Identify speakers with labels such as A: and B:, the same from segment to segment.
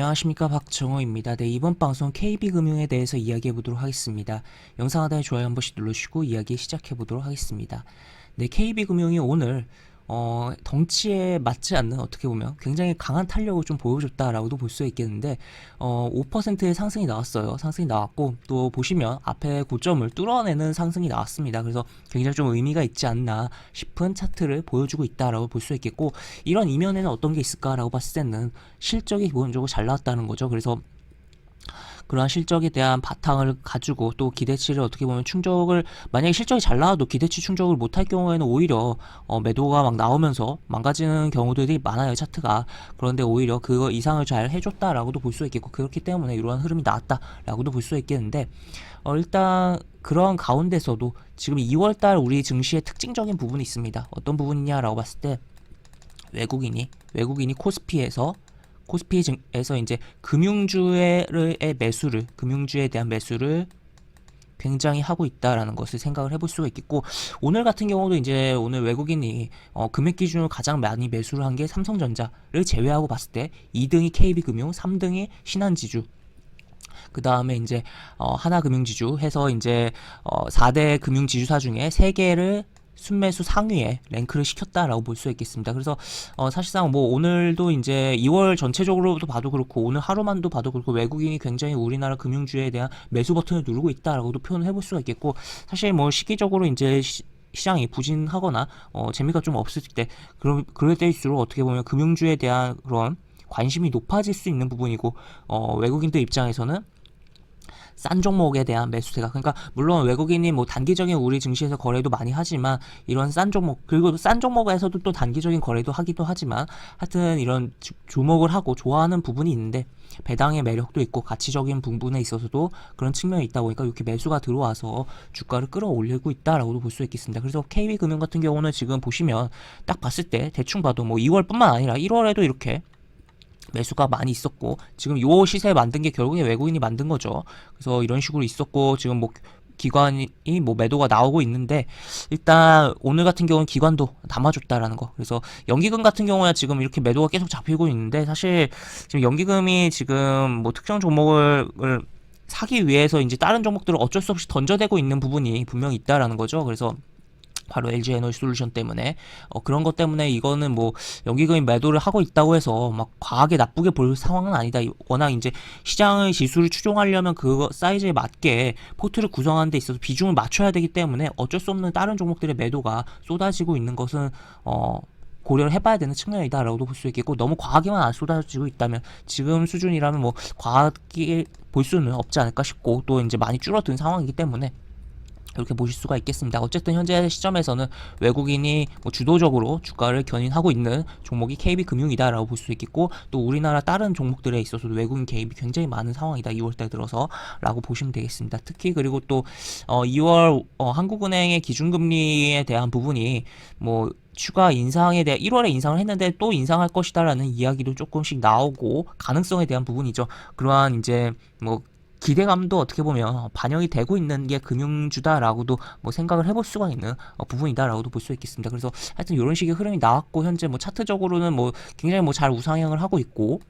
A: 안녕하십니까, 박정호입니다. 네, 이번 방송 KB금융에 대해서 이야기해 보도록 하겠습니다. 영상 하단에 좋아요 한 번씩 눌러주시고 이야기 시작해 보도록 하겠습니다. 네, KB금융이 오늘 덩치에 맞지 않는, 어떻게 보면 굉장히 강한 탄력을 좀 보여줬다라고도 볼 수 있겠는데 5%의 상승이 나왔어요. 상승이 나왔고, 또 보시면 앞에 고점을 뚫어내는 상승이 나왔습니다. 그래서 굉장히 좀 의미가 있지 않나 싶은 차트를 보여주고 있다라고 볼 수 있겠고, 이런 이면에는 어떤 게 있을까라고 봤을 때는 실적이 기본적으로 잘 나왔다는 거죠. 그래서 그러한 실적에 대한 바탕을 가지고, 또 기대치를 어떻게 보면 충족을, 만약에 실적이 잘 나와도 기대치 충족을 못할 경우에는 오히려 매도가 막 나오면서 망가지는 경우들이 많아요, 차트가. 그런데 오히려 그거 이상을 잘 해줬다라고도 볼 수 있겠고, 그렇기 때문에 이러한 흐름이 나왔다라고도 볼 수 있겠는데, 일단 그런 가운데서도 지금 2월달 우리 증시의 특징적인 부분이 있습니다. 어떤 부분이냐라고 봤을 때, 외국인이 코스피에서 이제 금융주의 매수를, 금융주에 대한 매수를 굉장히 하고 있다라는 것을 생각을 해볼 수가 있겠고, 오늘 같은 경우도 이제 오늘 외국인이 금액 기준으로 가장 많이 매수를 한 게 삼성전자를 제외하고 봤을 때 2등이 KB금융, 3등이 신한지주, 그 다음에 이제 하나금융지주 해서 이제 4대 금융지주사 중에 3개를 순매수 상위에 랭크를 시켰다라고 볼 수 있겠습니다. 그래서 사실상 뭐 오늘도 이제 2월 전체적으로도 봐도 그렇고, 오늘 하루만도 봐도 그렇고, 외국인이 굉장히 우리나라 금융주에 대한 매수 버튼을 누르고 있다라고도 표현을 해볼 수가 있겠고, 사실 뭐 시기적으로 이제 시장이 부진하거나 재미가 좀 없을 때, 그럴 때일수록 어떻게 보면 금융주에 대한 그런 관심이 높아질 수 있는 부분이고, 외국인들 입장에서는 싼 종목에 대한 매수세가, 그러니까 물론 외국인이 뭐 단기적인 우리 증시에서 거래도 많이 하지만, 이런 싼 종목, 그리고 싼 종목에서도 또 단기적인 거래도 하기도 하지만, 하여튼 이런 주목을 하고 좋아하는 부분이 있는데, 배당의 매력도 있고 가치적인 부분에 있어서도 그런 측면이 있다 보니까 이렇게 매수가 들어와서 주가를 끌어올리고 있다라고도 볼 수 있겠습니다. 그래서 KB금융 같은 경우는 지금 보시면 딱 봤을 때 대충 봐도 뭐 2월뿐만 아니라 1월에도 이렇게 매수가 많이 있었고, 지금 요 시세 만든 게 결국에 외국인이 만든 거죠. 그래서 이런 식으로 있었고, 지금 뭐 기관이 뭐 매도가 나오고 있는데, 일단 오늘 같은 경우는 기관도 담아줬다라는 거. 그래서 연기금 같은 경우야 지금 이렇게 매도가 계속 잡히고 있는데, 사실 지금 연기금이 지금 뭐 특정 종목을 사기 위해서 이제 다른 종목들을 어쩔 수 없이 던져대고 있는 부분이 분명히 있다라는 거죠. 그래서 바로 LG에너지솔루션 때문에, 그런 것 때문에 이거는 뭐 연기금이 매도를 하고 있다고 해서 막 과하게 나쁘게 볼 상황은 아니다. 워낙 이제 시장의 지수를 추종하려면 그 사이즈에 맞게 포트를 구성하는 데 있어서 비중을 맞춰야 되기 때문에 어쩔 수 없는 다른 종목들의 매도가 쏟아지고 있는 것은 고려를 해봐야 되는 측면이다라고도 볼 수 있겠고, 너무 과하게만 안 쏟아지고 있다면, 지금 수준이라면 뭐 과하게 볼 수는 없지 않을까 싶고, 또 이제 많이 줄어든 상황이기 때문에 이렇게 보실 수가 있겠습니다. 어쨌든 현재 시점에서는 외국인이 뭐 주도적으로 주가를 견인하고 있는 종목이 KB금융이다라고 볼 수 있겠고, 또 우리나라 다른 종목들에 있어서도 외국인 개입이 굉장히 많은 상황이다, 2월달 들어서 라고 보시면 되겠습니다. 특히 그리고 또 2월 한국은행의 기준금리에 대한 부분이 뭐 추가 인상에 대해 1월에 인상을 했는데 또 인상할 것이다라는 이야기도 조금씩 나오고, 가능성에 대한 부분이죠. 그러한 이제 뭐 기대감도 어떻게 보면 반영이 되고 있는 게 금융주다라고도 뭐 생각을 해볼 수가 있는 부분이다라고도 볼 수 있겠습니다. 그래서 하여튼 이런 식의 흐름이 나왔고, 현재 뭐 차트적으로는 뭐 굉장히 뭐 잘 우상향을 하고 있고,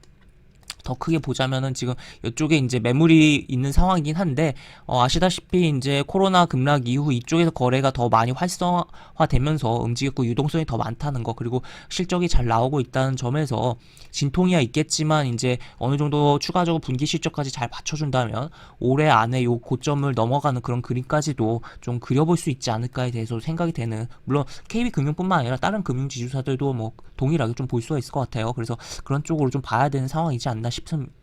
A: 더 크게 보자면은 지금 이쪽에 이제 매물이 있는 상황이긴 한데, 아시다시피 이제 코로나 급락 이후 이쪽에서 거래가 더 많이 활성화되면서 움직였고, 유동성이 더 많다는 거, 그리고 실적이 잘 나오고 있다는 점에서 진통이야 있겠지만, 이제 어느 정도 추가적으로 분기 실적까지 잘 받쳐준다면 올해 안에 요 고점을 넘어가는 그런 그림까지도 좀 그려볼 수 있지 않을까에 대해서 생각이 되는, 물론 KB금융뿐만 아니라 다른 금융지주사들도 뭐 동일하게 좀 볼 수가 있을 것 같아요. 그래서 그런 쪽으로 좀 봐야 되는 상황이지 않나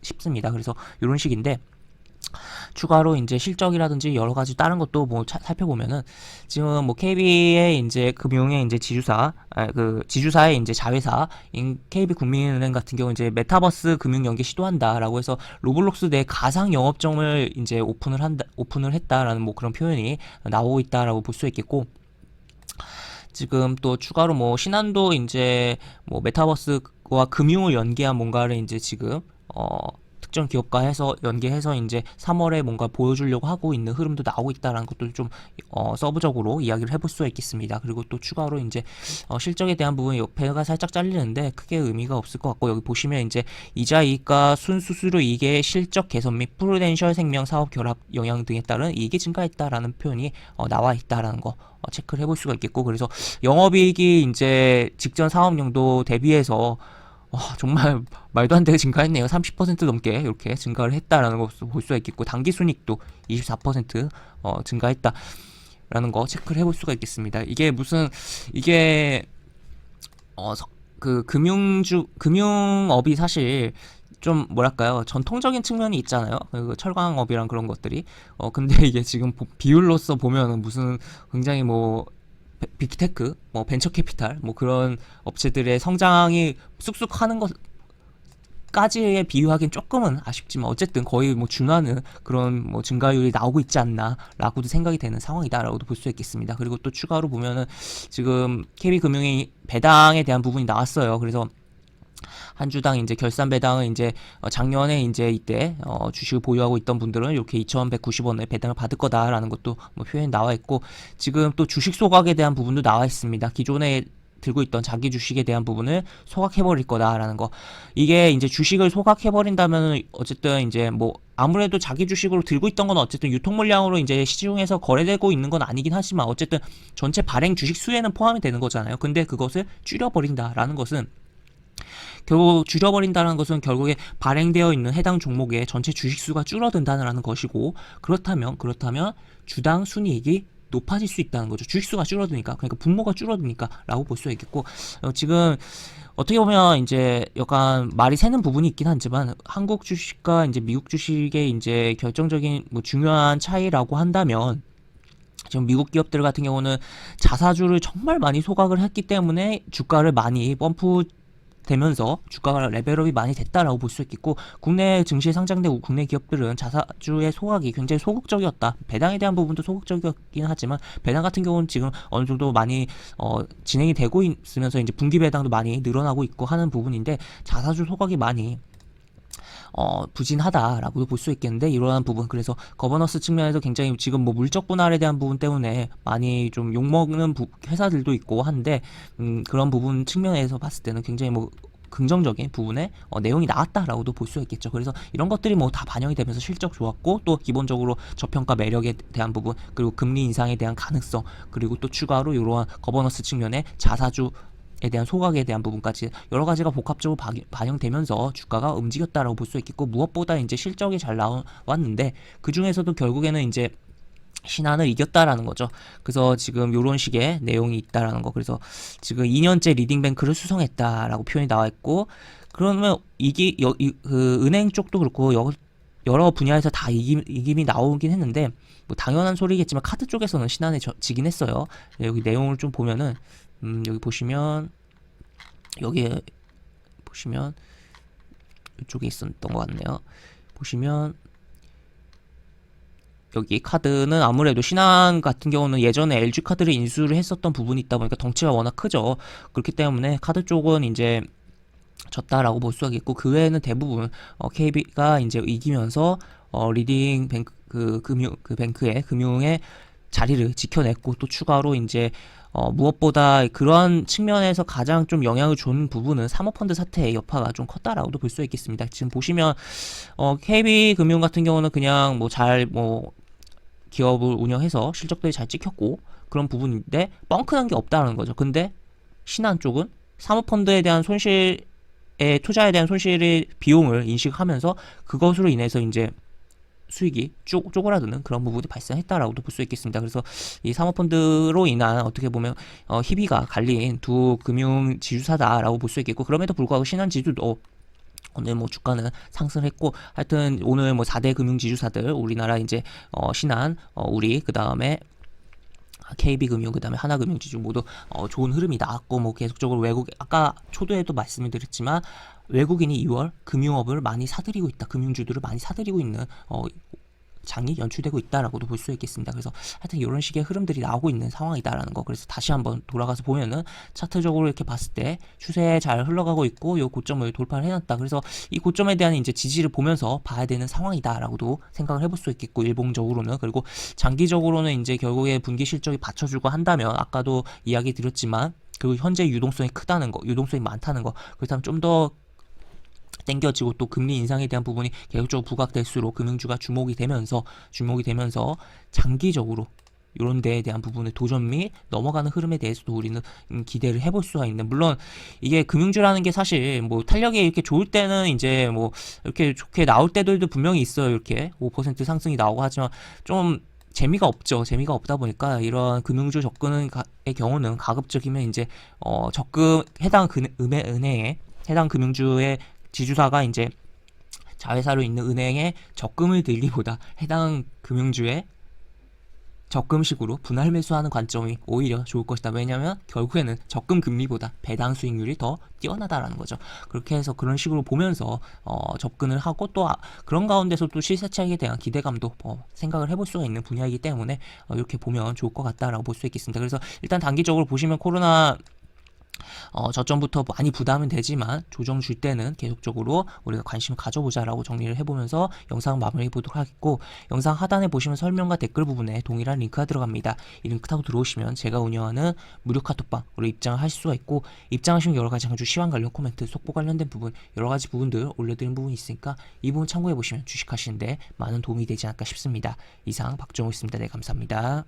A: 싶습니다. 그래서 이런 식인데, 추가로 이제 실적이라든지 여러 가지 다른 것도 뭐 살펴보면은, 지금 뭐 KB의 이제 금융의 이제 지주사의 이제 자회사인 KB국민은행 같은 경우 이제 메타버스 금융 연계 시도한다라고 해서 로블록스 내 가상 영업점을 이제 오픈을 했다라는 뭐 그런 표현이 나오고 있다라고 볼 수 있겠고, 지금 또 추가로 뭐 신한도 이제 뭐 메타버스와 금융을 연계한 뭔가를 이제 지금 특정 기업과 해서 연계해서 이제 3월에 뭔가 보여주려고 하고 있는 흐름도 나오고 있다라는 것도 좀 서브적으로 이야기를 해볼 수가 있겠습니다. 그리고 또 추가로 이제 실적에 대한 부분 옆에가 살짝 잘리는데 크게 의미가 없을 것 같고, 여기 보시면 이제 이자 이익과 순수수료 이익의 실적 개선 및 프루덴셜 생명 사업 결합 영향 등에 따른 이익이 증가했다라는 표현이 나와 있다라는 거 체크를 해볼 수가 있겠고, 그래서 영업이익이 이제 직전 사업년도 대비해서 정말 말도 안 되게 증가했네요. 30% 넘게 이렇게 증가를 했다라는 것을 볼 수가 있겠고, 당기순이익도 24% 증가했다라는 거 체크를 해볼 수가 있겠습니다. 이게 그 금융업이 사실 좀 뭐랄까요, 전통적인 측면이 있잖아요. 그 철강업이랑 그런 것들이. 근데 이게 지금 비율로서 보면은 무슨 굉장히 뭐 빅테크, 뭐 벤처캐피탈, 뭐 그런 업체들의 성장이 쑥쑥 하는 것까지에 비유하기엔 조금은 아쉽지만 어쨌든 거의 뭐 준하는 그런 뭐 증가율이 나오고 있지 않나라고도 생각이 되는 상황이다라고도 볼 수 있겠습니다. 그리고 또 추가로 보면은 지금 KB금융이 배당에 대한 부분이 나왔어요. 그래서 한 주당 이제 결산 배당을 이제 작년에 이제 이때 주식을 보유하고 있던 분들은 이렇게 2,190원의 배당을 받을 거다라는 것도 뭐 표현이 나와 있고, 지금 또 주식 소각에 대한 부분도 나와 있습니다. 기존에 들고 있던 자기 주식에 대한 부분을 소각해버릴 거다라는 거. 이게 이제 주식을 소각해버린다면 어쨌든 이제 뭐 아무래도 자기 주식으로 들고 있던 건 어쨌든 유통 물량으로 이제 시중에서 거래되고 있는 건 아니긴 하지만 어쨌든 전체 발행 주식 수에는 포함이 되는 거잖아요. 근데 그것을 줄여버린다라는 것은, 결국 줄여버린다는 것은 결국에 발행되어 있는 해당 종목의 전체 주식수가 줄어든다는 것이고, 그렇다면 주당 순이익이 높아질 수 있다는 거죠. 주식수가 줄어드니까, 그러니까 분모가 줄어드니까 라고 볼 수 있겠고, 지금 어떻게 보면 이제 약간 말이 새는 부분이 있긴 하지만 한국 주식과 이제 미국 주식의 이제 결정적인 뭐 중요한 차이라고 한다면, 지금 미국 기업들 같은 경우는 자사주를 정말 많이 소각을 했기 때문에 주가를 많이 펌프 되면서 주가가 레벨업이 많이 됐다라고 볼 수 있겠고, 국내 증시에 상장되고 국내 기업들은 자사주의 소각이 굉장히 소극적이었다. 배당에 대한 부분도 소극적이긴 하지만 배당 같은 경우는 지금 어느 정도 많이 진행이 되고 있으면서 이제 분기 배당도 많이 늘어나고 있고 하는 부분인데, 자사주 소각이 많이 부진하다라고도 볼 수 있겠는데, 이러한 부분, 그래서 거버넌스 측면에서 굉장히 지금 뭐 물적 분할에 대한 부분 때문에 많이 좀 욕먹는 회사들도 있고 한데, 그런 부분 측면에서 봤을 때는 굉장히 뭐 긍정적인 부분에 내용이 나왔다라고도 볼 수 있겠죠. 그래서 이런 것들이 뭐 다 반영이 되면서 실적 좋았고, 또 기본적으로 저평가 매력에 대한 부분, 그리고 금리 인상에 대한 가능성, 그리고 또 추가로 이러한 거버넌스 측면에 자사주 에 대한 소각에 대한 부분까지 여러 가지가 복합적으로 반영되면서 주가가 움직였다라고 볼 수 있겠고, 무엇보다 이제 실적이 잘 나왔는데 그 중에서도 결국에는 이제 신한을 이겼다라는 거죠. 그래서 지금 요런 식의 내용이 있다라는 거. 그래서 지금 2년째 리딩뱅크를 수성했다라고 표현이 나와 있고, 그러면 이게 그 은행 쪽도 그렇고 여러 분야에서 다 이김이 나오긴 했는데, 뭐 당연한 소리겠지만 카드 쪽에서는 신한에 지긴 했어요. 여기 내용을 좀 보면은 여기 보시면 이쪽에 있었던 것 같네요. 보시면 여기 카드는 아무래도 신한 같은 경우는 예전에 LG 카드를 인수를 했었던 부분이 있다 보니까 덩치가 워낙 크죠. 그렇기 때문에 카드 쪽은 이제 졌다라고 볼 수가 있고, 그 외에는 대부분 KB가 이제 이기면서 리딩 뱅크 뱅크의 금융의 자리를 지켜냈고, 또 추가로 이제 무엇보다 그런 측면에서 가장 좀 영향을 준 부분은 사모펀드 사태의 여파가 좀 컸다라고도 볼 수 있겠습니다. 지금 보시면 KB금융 같은 경우는 그냥 뭐 잘 기업을 운영해서 실적들이 잘 찍혔고 그런 부분인데 뻥크난 게 없다는 거죠. 근데 신한 쪽은 사모펀드에 대한 투자에 대한 손실의 비용을 인식하면서 그것으로 인해서 이제 수익이 쪼그라드는 그런 부분이 발생했다라고도 볼 수 있겠습니다. 그래서 이 사모펀드로 인한 어떻게 보면 희비가 갈린 두 금융 지주사다라고 볼 수 있겠고, 그럼에도 불구하고 신한지주도 오늘 뭐 주가는 상승을 했고, 하여튼 오늘 뭐 4대 금융지주사들 우리나라 이제 신한, 우리 그 다음에 KB금융, 그 다음에 하나금융지주 모두 좋은 흐름이 나왔고, 뭐 계속적으로 아까 초도에도 말씀을 드렸지만 외국인이 2월 금융업을 많이 사들이고 있다, 금융주들을 많이 사들이고 있는 장이 연출되고 있다라고도 볼 수 있겠습니다. 그래서 하여튼 이런 식의 흐름들이 나오고 있는 상황이다라는 거. 그래서 다시 한번 돌아가서 보면은 차트적으로 이렇게 봤을 때 추세 잘 흘러가고 있고 요 고점을 돌파를 해놨다. 그래서 이 고점에 대한 이제 지지를 보면서 봐야 되는 상황이다라고도 생각을 해볼 수 있겠고, 일봉적으로는. 그리고 장기적으로는 이제 결국에 분기 실적이 받쳐주고 한다면, 아까도 이야기 드렸지만 그 현재 유동성이 크다는 거, 유동성이 많다는 거, 그렇다면 좀 더 땡겨지고 또 금리 인상에 대한 부분이 계속적으로 부각될수록 금융주가 주목이 되면서 장기적으로 이런 데에 대한 부분의 도전 및 넘어가는 흐름에 대해서도 우리는 기대를 해볼 수가 있는. 물론 이게 금융주라는 게 사실 뭐 탄력이 이렇게 좋을 때는 이제 뭐 이렇게 좋게 나올 때들도 분명히 있어요. 이렇게 5% 상승이 나오고. 하지만 좀 재미가 없죠. 재미가 없다 보니까 이런 금융주 접근의 경우는 가급적이면 이제 해당 은행에 해당 금융주의 지주사가 이제 자회사로 있는 은행에 적금을 들기보다 해당 금융주에 적금식으로 분할 매수하는 관점이 오히려 좋을 것이다. 왜냐하면 결국에는 적금 금리보다 배당 수익률이 더 뛰어나다라는 거죠. 그렇게 해서 그런 식으로 보면서 접근을 하고, 또 그런 가운데서 또 시세 차익에 대한 기대감도 생각을 해볼 수가 있는 분야이기 때문에 이렇게 보면 좋을 것 같다라고 볼 수 있겠습니다. 그래서 일단 단기적으로 보시면 코로나 저점부터 많이 부담은 되지만 조정 줄 때는 계속적으로 우리가 관심을 가져보자라고 정리를 해보면서 영상 마무리해 보도록 하겠고, 영상 하단에 보시면 설명과 댓글 부분에 동일한 링크가 들어갑니다. 이 링크 타고 들어오시면 제가 운영하는 무료 카톡방으로 입장을 하실 수가 있고, 입장하시면 여러가지 장주 시황 관련 코멘트, 속보 관련된 부분, 여러가지 부분들 올려드린 부분이 있으니까 이 부분 참고해 보시면 주식하시는데 많은 도움이 되지 않을까 싶습니다. 이상 박정호였습니다. 네, 감사합니다.